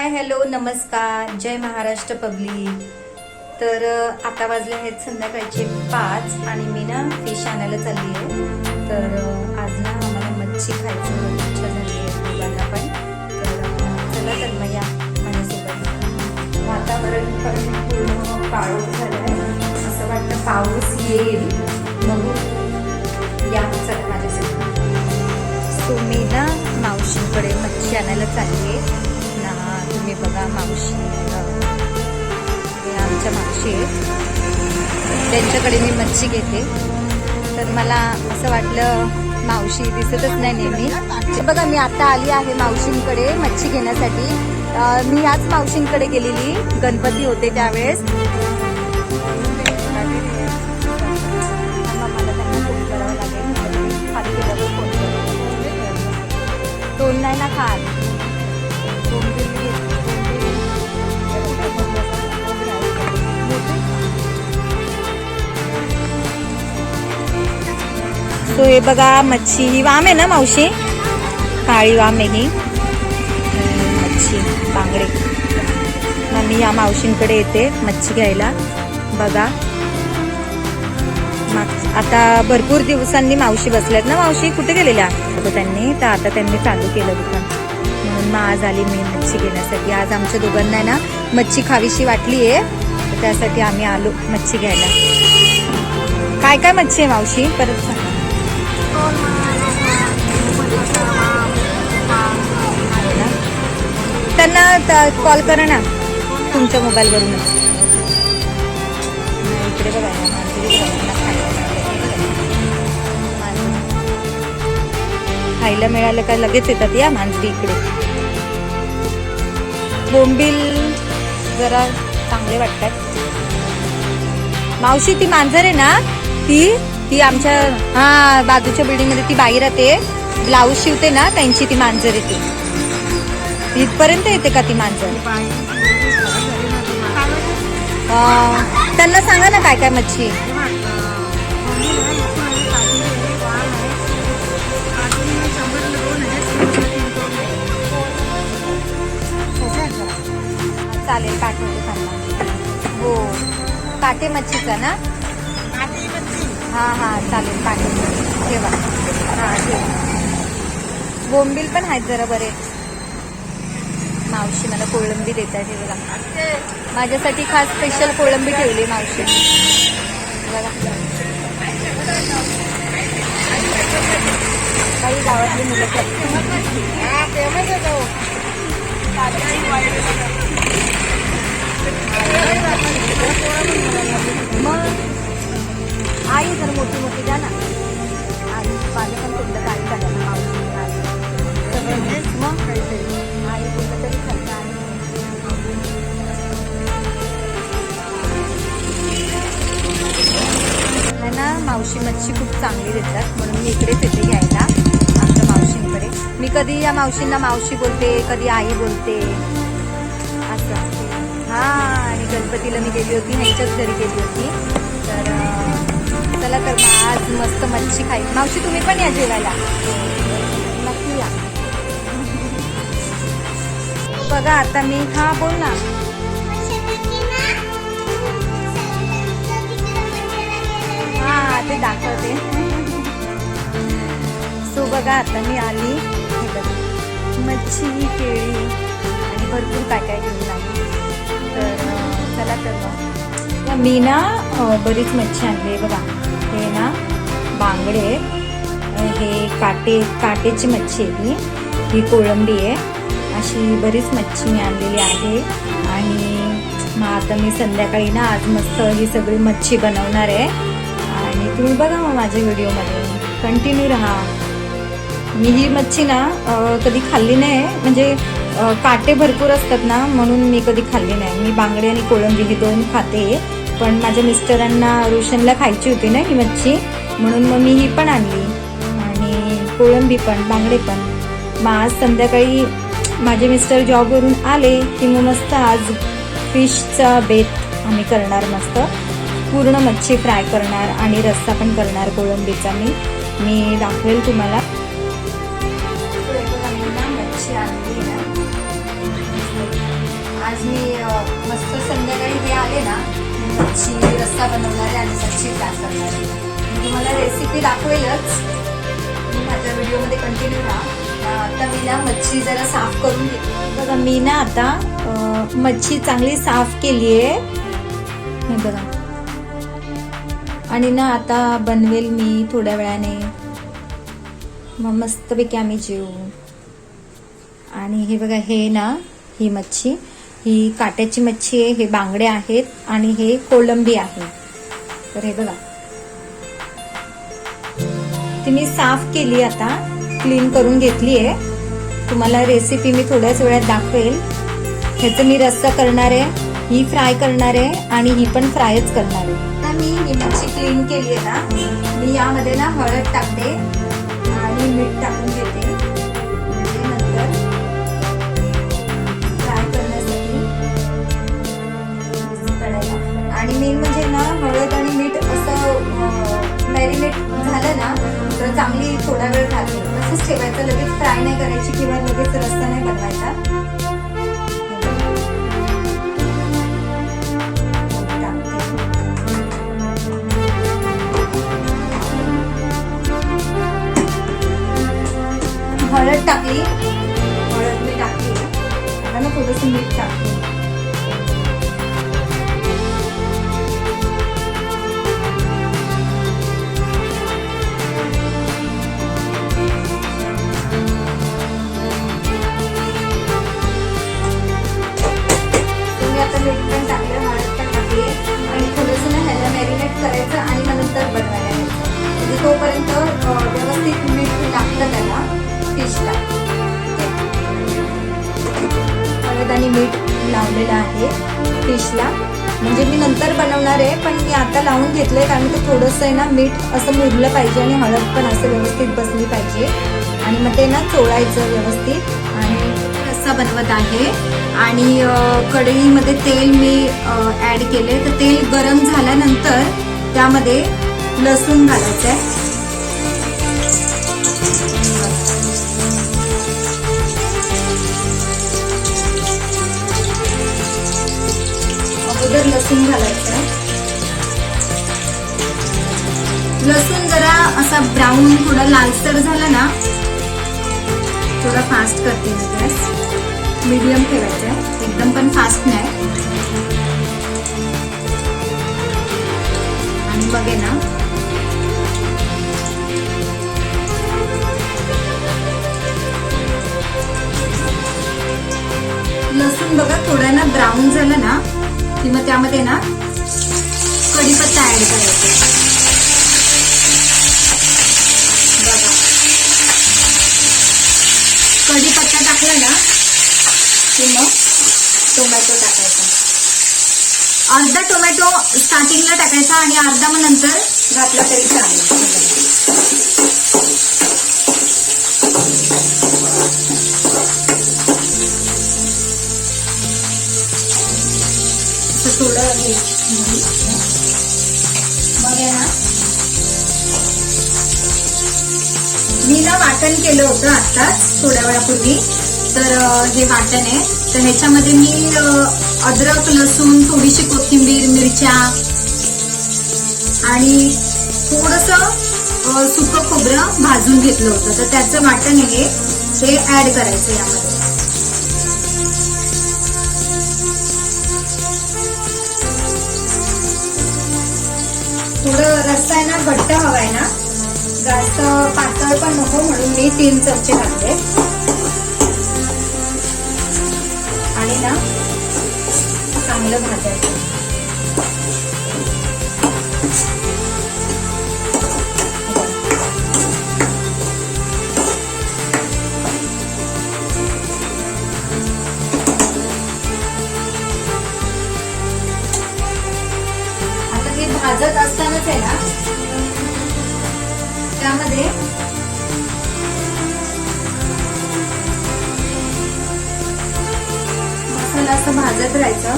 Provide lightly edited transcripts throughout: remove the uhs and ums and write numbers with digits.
Hi hello नमस्कार, जय Maharashtra public. तर आता वाजले आहेत संध्याकाळचे 5 आणि मी ना फिश आणायला चालली आहे. तर आज ना आम्हाला मच्छी खायची इच्छा झाली आहे दोघांना पण. तर चला तर मग या माझ्यासोबत. वातावरण पण पूर्ण काळोख झालं आहे, असं वाटतं पाऊस येईल. बघू या चला माझ्यासोबत. सो मी ना मावशींकडे मच्छी आणायला चालली आहे ना. तुम्ही बघा मावशी, आमच्या मावशी आहेत, त्यांच्याकडे मी मच्छी घेते. तर मला असं वाटलं मावशी दिसतच नाही नेहमी. बघा मी आता आली आहे मावशींकडे मच्छी घेण्यासाठी. मी याच मावशींकडे गेलेली, गणपती होते त्यावेळेस. मला त्यांना फोन करावं लागेल, खाली गेल्यावर फोन करेल. दोन नाही ना खात. सो हे बघा मच्छी, ही वाम आहे ना मावशी, काळी वाम आहे ही मच्छी, बांगडे. मी या मावशींकडे येते मच्छी घ्यायला. बघा आता भरपूर दिवसांनी मावशी बसल्यात ना. मावशी कुठे गेलेल्या त्यांनी, तर आता त्यांनी चालू केलं दुकान, म्हणून मग आज आली मी मच्छी घेण्यासाठी. आज आमच्या दोघांना ना मच्छी खावीशी वाटली आहे, तर त्यासाठी आम्ही आलो मच्छी घ्यायला. काय काय मच्छी आहे मावशी परत सांगा. त्यांना कॉल करा ना तुमच्या मोबाईलवरूनच. इकडे बघा खायला मिळालं का लगेच येतात या मांजरी इकडे. बोंबील जरा चांगले वाटतात. मावशी ती मांजर आहे ना, ती आमच्या बाजूच्या बिल्डिंग मध्ये ती बाई राहते, ब्लाऊज शिवते ना, त्यांची ती मांजर येते. इथपर्यंत येते का ती मांजर? त्यांना सांगा ना काय काय मच्छी. चालेल पाठवते सांगा. हो काटे मच्छीचा ना. हा चालेल पाठवते, ठेवा. बोंबील पण आहेत जरा बरे. मावशी मला कोळंबी देत आहे बघा, माझ्यासाठी खास स्पेशल कोळंबी ठेवली मावशी बघा. काही गावातली मुलं मग आई जर मोठी मोठी द्या ना. आई माझं पण तुमचं काय झालं ना मावशी, मग आई बोललं तरी खायचं. ना मावशी मच्छी खूप चांगली देतात, म्हणून मी इकडेच येते घ्यायला आमच्या मावशींकडे. मी कधी या मावशींना मावशी बोलते, कधी आई बोलते असं. आणि गणपतीला मी गेली होती, ह्यांच्याच घरी गेली होती. तर चला तर मग आज मस्त मच्छी खाई. मावशी तुम्ही पण या जेवायला, नक्की या. बघा आता मी बोल ना. ते दाखवते. सो बघा आता मी आली, मच्छी, केळी आणि भरपूर काय काय घेऊन आली. तर चला तर मग मी ना बरीच मच्छी आणली बघा. हे ना बांगडे, हे काटेची मच्छी आहे, ही कोळंबी आहे. अशी बरीच मच्छी मी आणलेली आहे. आणि मग आता मी संध्याकाळी ना आज मस्त ही सगळी मच्छी बनवणार आहे. आणि तुम्ही बघा मग माझ्या व्हिडिओमध्ये कंटिन्यू राहा. मी ही मच्छी ना कधी खाल्ली नाही, म्हणजे काटे भरपूर असतात ना, म्हणून मी कधी खाल्ली नाही. मी बांगडे आणि कोळंबी हे दोन खाते, पण माझ्या मिस्टरांना रोशनला खायची होती ना ही मच्छी, म्हणून मग मी ही पण आणली. आणि कोळंबी पण, बांगडे पण. मग आज संध्याकाळी माझे मिस्टर जॉबवरून आले की मग मस्त आज फिशचा बेत आम्ही करणार. मस्त पूर्ण मच्छी फ्राय करणार आणि रस्सा पण करणार कोळंबीचा. मी दाखवेल तुम्हाला. मच्छी आणली ना, आज मी मस्त संध्याकाळी हे आले ना, मच्छी रस्सा बनवणार आहे आणि मच्छी फ्राय करणार आहे. मी तुम्हाला रेसिपी दाखवेलच, माझ्या व्हिडिओमध्ये कंटिन्यू राहा. आता मी ना मच्छी जरा साफ करून घेते. बघा मी ना आता मच्छी चांगली साफ केली आहे हे बघा. आणि ना आता बनवेल मी थोड्या वेळाने, मग मस्तपैकी आम्ही जेवू. आणि हे बघा, हे ना ही मच्छी, ही काट्याची मच्छी आहे, हे बांगडे आहेत आणि हे कोलंबी आहे. तर हे बघा ती मी साफ केली, आता क्लीन करून घेतली आहे. तुम्हाला रेसिपी मी थोड्याच वेळात दाखवेल. ह्याचं मी रस्सा करणार आहे, ही फ्राय करणार आहे आणि ही पण फ्रायच करणार आहे. आता मी ही मच्छी क्लीन केली आहे ना, मी यामध्ये ना हळद टाकते आणि मीठ टाकून घेते, म्हणजे नंतर फ्राय करण्यासाठी कढईला. आणि मेन म्हणजे ना हळद आणि मीठ असं मॅरिनेट झालं ना तर चांगली थोडा वेळ राहते. तसंच ठेवायचं, लगेच फ्राय नाही करायची किंवा लगेच रस्सा नाही बनवायचा. हळद टाकली, हळद मी टाकली, आता ना थोडंसं मीठ टाकते. तुम्ही आता मीठ पण टाकलं, हळद पण टाकली आणि थोडंसं ना ह्याला मॅरिनेट करायचं आणि मग नंतर बनवायला घ्यायचं. म्हणजे तोपर्यंत व्यवस्थित मीठ लागतं त्याला फिशला. हळद आणि मीठ लावलेलं आहे फिशला, म्हणजे मी नंतर बनवणार आहे, पण मी आता लावून घेतलंय कारण ते थोडंसं आहे ना मीठ असं मुरलं पाहिजे आणि हळद पण असं व्यवस्थित बसली पाहिजे. आणि मग ते ना चोळायचं व्यवस्थित. आणि रस्सा बनवत आहे आणि कढईमध्ये तेल मी ॲड केले. तर तेल गरम झाल्यानंतर त्यामध्ये लसूण घालायचं आहे. अगोदर लसूण घालायचं आहे. लसूण जरा असा ब्राऊन थोडा लालसर झाला ना, थोडा फास्ट करते मी गॅस, मीडियम ठेवायचा आहे, एकदम पण फास्ट नाही. आणि बघे ना लसूण बघा थोडा ना ब्राऊन झाला ना की मग त्यामध्ये ना कढीपत्ता ऍड करायचा. बघा कढीपत्ता टाकला ना की मग टोमॅटो टाकायचा. अर्धा टोमॅटो स्टार्टिंगला टाकायचा आणि अर्धा मग नंतर घातला तरी चालेल. थोडं मग आहे ना मी ना वाटण केलं होतं आत्ताच थोड्या वेळापूर्वी. तर हे वाटण आहे, तर ह्याच्यामध्ये मी अद्रक, लसूण, थोडीशी कोथिंबीर, मिरच्या आणि थोडंसं सुकं खोबरं भाजून घेतलं होतं. तर त्याचं वाटण आहे ते ऍड करायचं यामध्ये. थोडं रस्सा आहे ना घट्ट हवाय ना, जास्त पातळ पण नको, म्हणून मी 3 चमचे घातले. आणि ना चांगलं भाजायचं. आता हे भाजत असतानाच आहे ना त्यामध्ये मसाला असं भाजत राहायचं.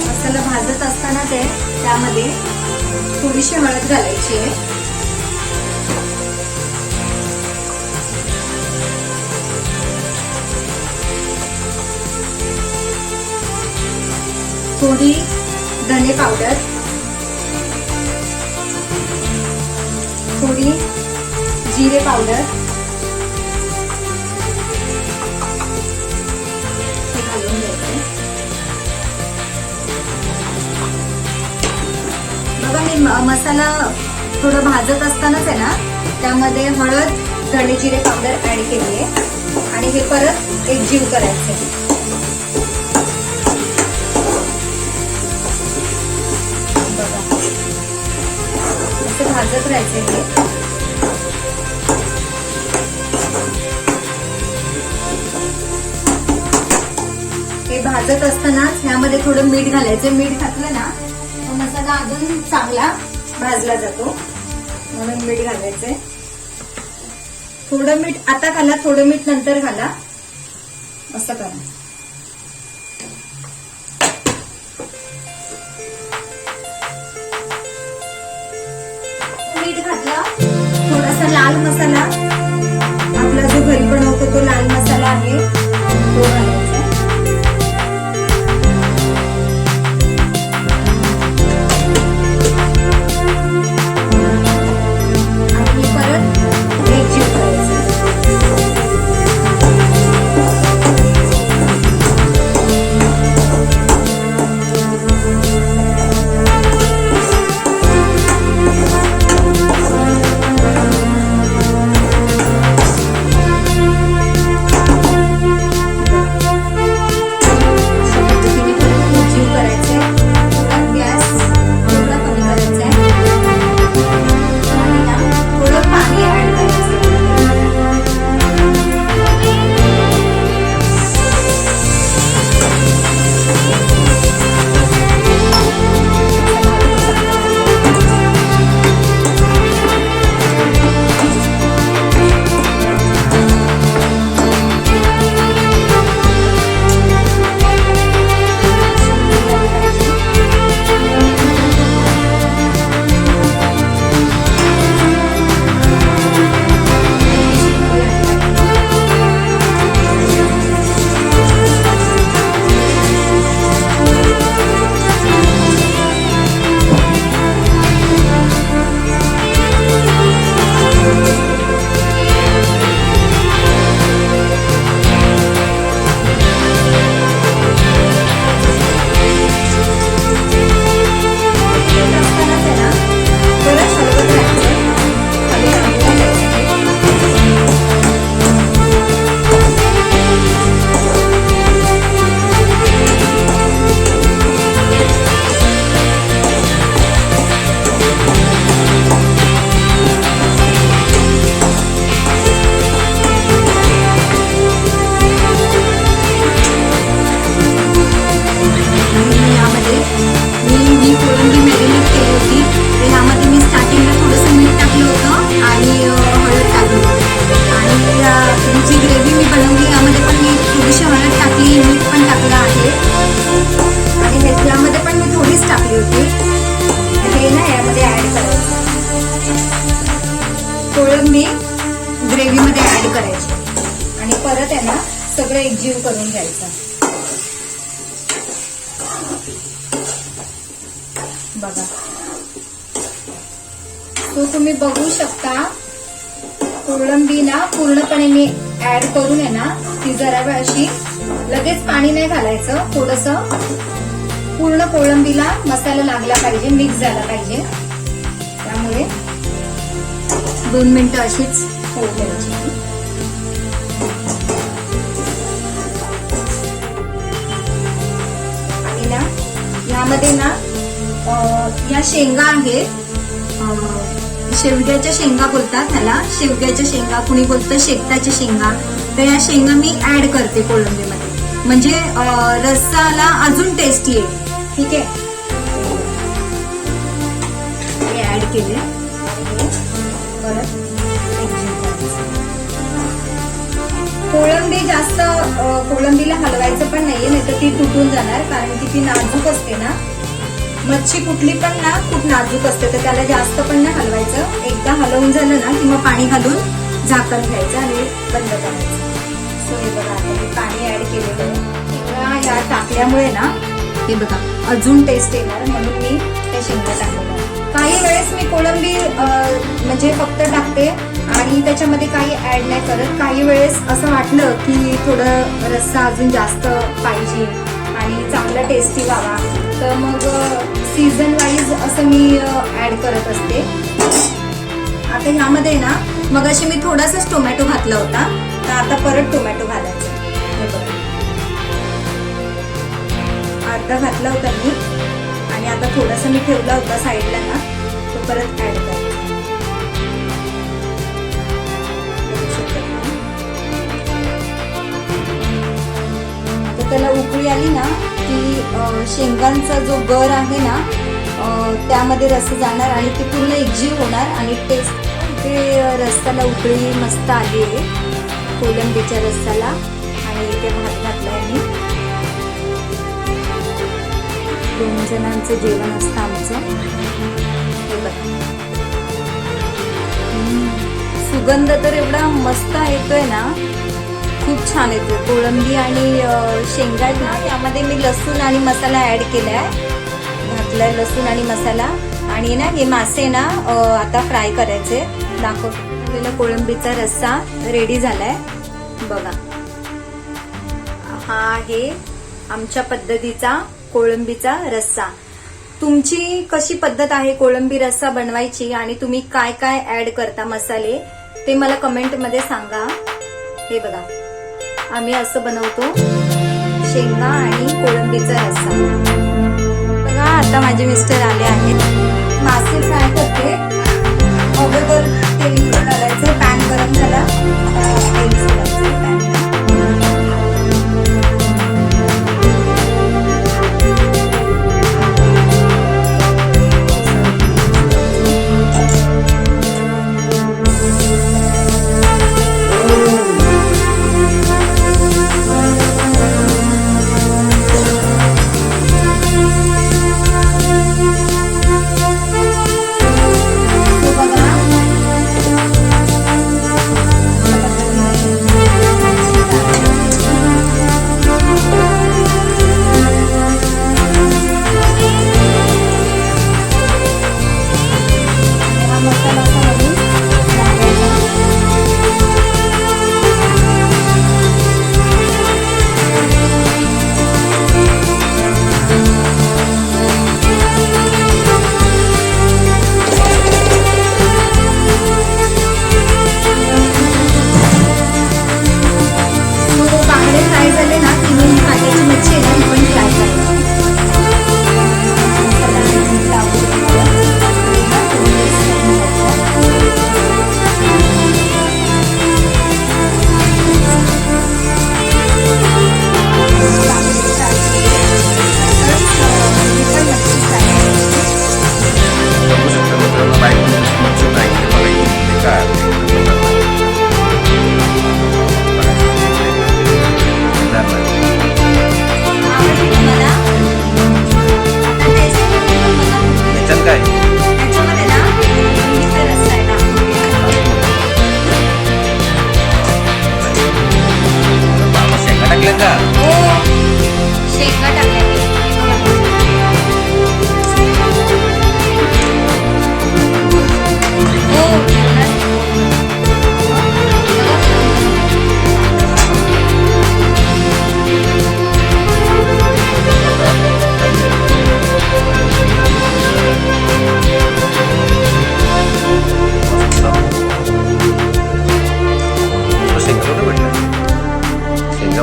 मसाला भाजत असताना त्यामध्ये थोडीशी हळद घालायची आहे. थोडी धने पावडर, थोडी जिरे पावडर, हे घालून घ्यायचं. बघा मी मसाला थोडं भाजत असतानाच आहे ना त्यामध्ये हळद, धणे जिरे पावडर ऍड केली आहे आणि हे परत एकजीव करायचं. बघा असं भाजत राहायचं हे भाजत असतानाच ह्यामध्ये थोडं मीठ घालायचं. मीठ घातलं ना तर मसाला अजून चांगला भाजला जातो म्हणून मीठ घालायचंय. थोडं मीठ आता घाला, थोडं मीठ नंतर घाला, असं करा. मीठ घातलं. थोडासा लाल मसाला, आपला जो घरी बनवतो तो लाल मसाला आहे तो घालायचा. कोळंबी ग्रेव्हीमध्ये ऍड करायची आणि परत आहे ना सगळं एकजीव करून घ्यायचं. बघा तो तुम्ही बघू शकता. कोळंबी ना पूर्णपणे मी ऍड करून आहे ना ती जरा वेळ अशी लगेच पाणी नाही घालायचं. थोडंसं पूर्ण कोळंबीला मसाला लागला पाहिजे, मिक्स झाला पाहिजे. त्यामुळे 2 मिनिटं अशीच होऊ द्यायची. आणि ना यामध्ये ना या शेंगा आहेत, शेवग्याच्या शेंगा बोलतात ह्याला. शेवग्याच्या शेंगा, कुणी बोलतं शेकटाच्या शेंगा. तर या शेंगा मी ऍड करते कोळंबीमध्ये, म्हणजे रस्साला अजून टेस्टी येईल. ठीक आहे, हे ऍड केले. परत कोळंबी जास्त कोळंबीला हलवायचं पण नाहीये, नाही तर ती तुटून जाणार, कारण की ती नाजूक असते ना. मच्छी कुठली पण ना खूप नाजूक असते, तर त्याला जास्त पण नाही हलवायचं. एकदा हलवून झालं ना की मग पाणी घालून झाकण घ्यायचं आणि बंद करायचं. सो हे बघा आता मी पाणी ऍड केलेलं आहे. या टाकल्यामुळे ना हे बघा अजून टेस्ट येणार म्हणून मी त्या शेंगा टाकलेल्या. काही वेळेस मी कोळंबी म्हणजे फक्त टाकते आणि त्याच्यामध्ये काही ऍड नाही करत. काही वेळेस असं वाटलं की थोडं रस्सा अजून जास्त पाहिजे आणि चांगला टेस्टी व्हावा तर मग सीझन वाईज असं मी ऍड करत असते. आता ह्यामध्ये ना मगाशी मी थोडासाच टोमॅटो घातला होता तर आता परत टोमॅटो घालायचा. हे बघा अर्धा घातला होता मी आणि आता थोडासा मी ठेवला होता साईडला ना तो परत ऍड करायचा. आता त्याला उकळी आली ना की शेंगांचा जो गर आहे ना त्यामध्ये रस्सा जाणार आणि ते पूर्ण एकजीव होणार आणि टेस्ट ते रस्स्याला उकळी मस्त आली आहे कोलंबीच्या रस्स्याला. आणि इथे भात घातलाय मी. 2 जणांचं जेवण असतं आमचं. हे बघा सुगंध तर एवढा मस्त येतोय ना खूप छान येतोय. कोळंबी आणि शेंगा आहेत ना त्यामध्ये मी लसूण आणि मसाला ऍड केलाय घातलाय लसूण आणि मसाला. आणि ना हे मासे ना आता फ्राय करायचे. दाखवलेला कोळंबीचा रस्सा रेडी झालाय बघा. हा आहे आमच्या पद्धतीचा कोळंबीचा रस्सा. तुमची कशी पद्धत आहे कोळंबी रस्सा बनवायची आणि तुम्ही काय काय ऍड करता मसाले ते मला कमेंट मध्ये सांगा. हे बघा आम्ही असं बनवतो शेंगा आणि कोळंबीचा रस्सा. बघा आता माझे मिस्टर आले आहेत. मासे फ्राय करते. अगोदर तेल घालायचं. पॅन गरम झाला तेल सोडायचं पॅनला.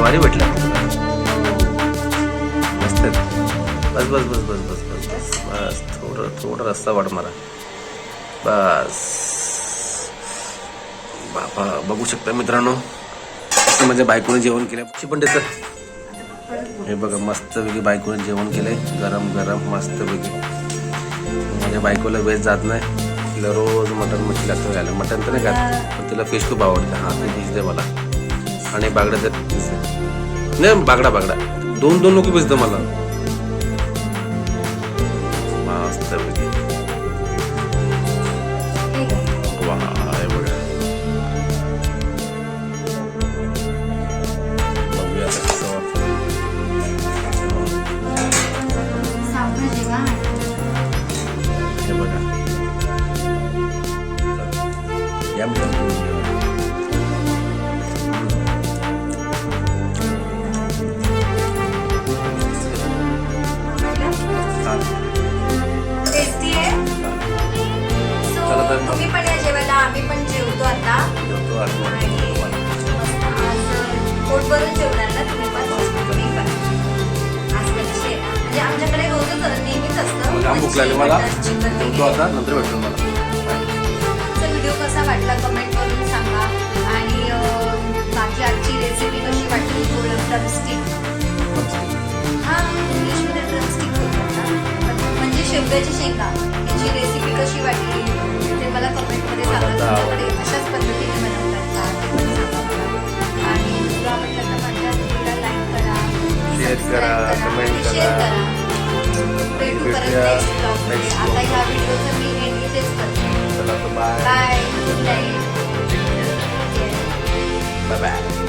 भारी भेटला. मस्त बस बस बस बस बस बस बस बस थोडं रस्ता वाढ मारा बस. बाबा बघू शकता मित्रांनो माझ्या बायकोने जेवण केलं पण त्याचं हे बघा मस्तपैकी बायकोने जेवण केलंय गरम गरम मस्तपैकी. माझ्या बायकोला वेज जात नाही. तिला रोज मटन मच्छी लागतं घ्यायला. मटन तर नाही खात पण तिला फिश खूप आवडतं. हा ते फिश दे मला. आणि बागडा तर नाही बागडा बागडा दोन नको पिसतं मला मस्तपैकी. वा हे बघा बघूया कसं या मित्रांनो तुम्ही जेवण. टेस्टी आहे. So, चला तर मग. तुम्ही पण या जेवायला, आम्ही पण जेवतो आता. जेवतो आणि आणि मस्त आज पोट भरून जेवणार ना तुम्ही पण? मी पण. आज मच्छी आहे ना. म्हणजे आमच्याकडे रोजच नेहमीच असतं. मला भूक लागली मला. जेवतो आता, नंतर भेटतो मला. व्हिडिओ कसा वाटला कमेंट करून सांगा. आणि माझी आजची रेसिपी कशी वाटली? थोडं ड्रमस्टिक, हा इंग्लिशमध्ये ड्रमस्टिक बोलतात ना, म्हणजे शेवग्याची शेंगा, याची रेसिपी कशी वाटली ते मला कमेंटमध्ये सांगा. तुमच्याकडे अशाच पद्धतीने बनवतात का ते पण सांगा मला. आणि तुला आवडलं तर माझ्या व्हिडिओला लाईक करा, शेअर करा, कमेंट शेअर करा. करा. भेटू परत नेक्स्ट ब्लॉगमध्ये. आता ह्या व्हिडिओचं मी एंड इथेच करते. चला तर bye. Bye, good night. Bye bye.